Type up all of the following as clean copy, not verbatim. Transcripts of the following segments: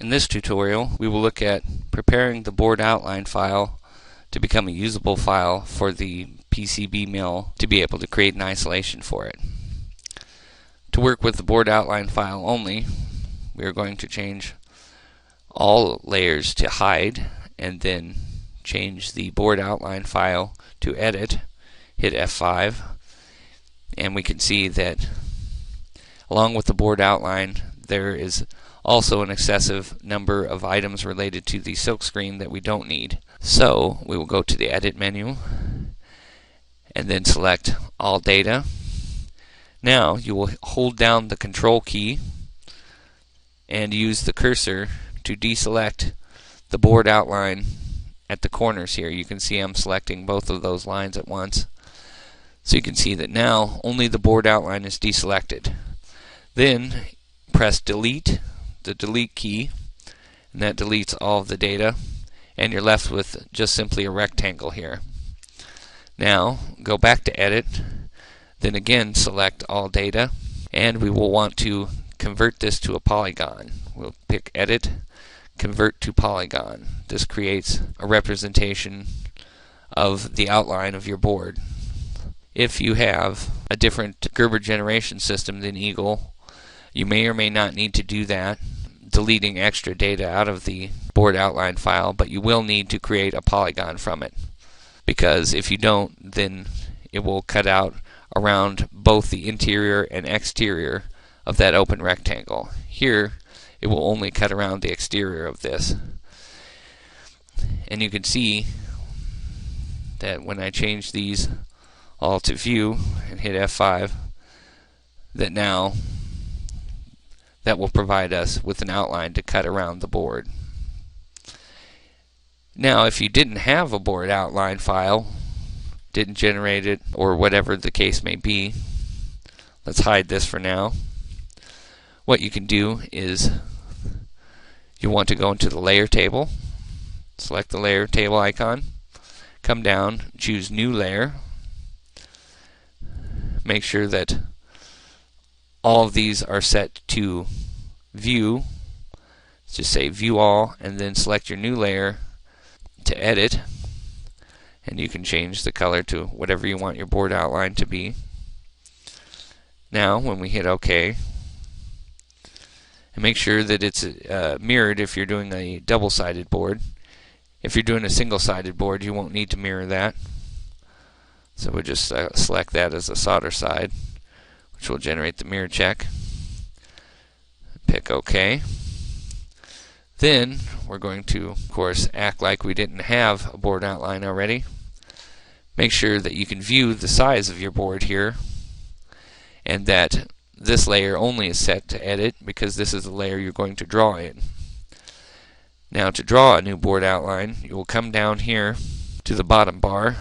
In this tutorial, we will look at preparing the board outline file to become a usable file for the PCB mill to be able to create an isolation for it. To work with the board outline file only, we are going to change all layers to hide and then change the board outline file to edit, hit F5, and we can see that along with the board outline there is also an excessive number of items related to the silkscreen that we don't need. So we will go to the edit menu and then select all data. Now you will hold down the control key and use the cursor to deselect the board outline at the corners here. You can see I'm selecting both of those lines at once. So you can see that now only the board outline is deselected. Then press delete, the delete key, and that deletes all of the data, and you're left with just simply a rectangle here. Now go back to edit, then again select all data, and we will want to convert this to a polygon. We'll pick edit, convert to polygon. This creates a representation of the outline of your board. If you have a different Gerber generation system than Eagle, you may or may not need to do that, deleting extra data out of the board outline file, but you will need to create a polygon from it, because if you don't, then it will cut out around both the interior and exterior of that open rectangle. Here it will only cut around the exterior of this, and you can see that when I change these all to view and hit F5, that now that will provide us with an outline to cut around the board. Now if you didn't have a board outline file, didn't generate it, or whatever the case may be, let's hide this for now. What you can do is you want to go into the layer table, select the layer table icon, come down, choose new layer, make sure that all of these are set to view. Just say view all, and then select your new layer to edit, and you can change the color to whatever you want your board outline to be. Now when we hit OK, and make sure that it's mirrored if you're doing a double-sided board. If you're doing a single-sided board, you won't need to mirror that. So we'll just select that as a solder side, which will generate the mirror check. Pick OK. Then we're going to, of course, act like we didn't have a board outline already. Make sure that you can view the size of your board here, and that this layer only is set to edit because this is the layer you're going to draw in. Now to draw a new board outline, you will come down here to the bottom bar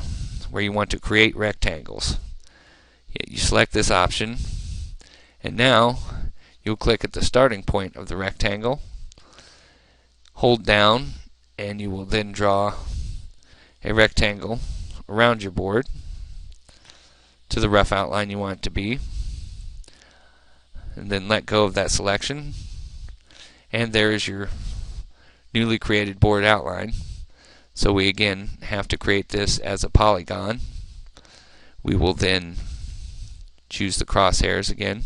where you want to create rectangles. You select this option, and now you'll click at the starting point of the rectangle, hold down, and you will then draw a rectangle around your board to the rough outline you want it to be, and then let go of that selection, and there is your newly created board outline. So we again have to create this as a polygon. We will then choose the crosshairs again,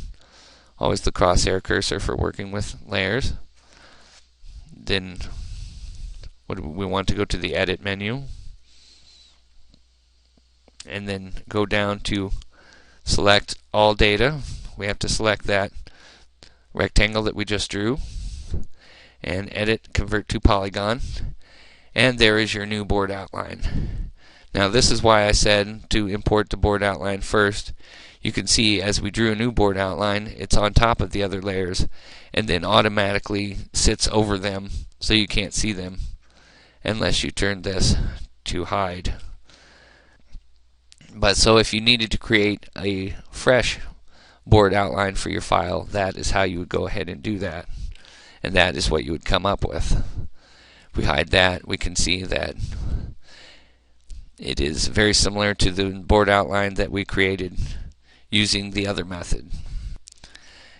always the crosshair cursor for working with layers. Then we want to go to the edit menu and then go down to select all data. We have to select that rectangle that we just drew and edit, convert to polygon, and there is your new board outline. Now this is why I said to import the board outline first. You can see as we drew a new board outline, it's on top of the other layers and then automatically sits over them, so you can't see them unless you turn this to hide. But so if you needed to create a fresh board outline for your file, that is how you would go ahead and do that, and that is what you would come up with. If we hide that, we can see that it is very similar to the board outline that we created using the other method.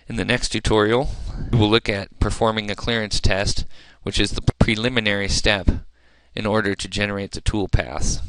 In the next tutorial, we will look at performing a clearance test which is the preliminary step in order to generate the tool paths.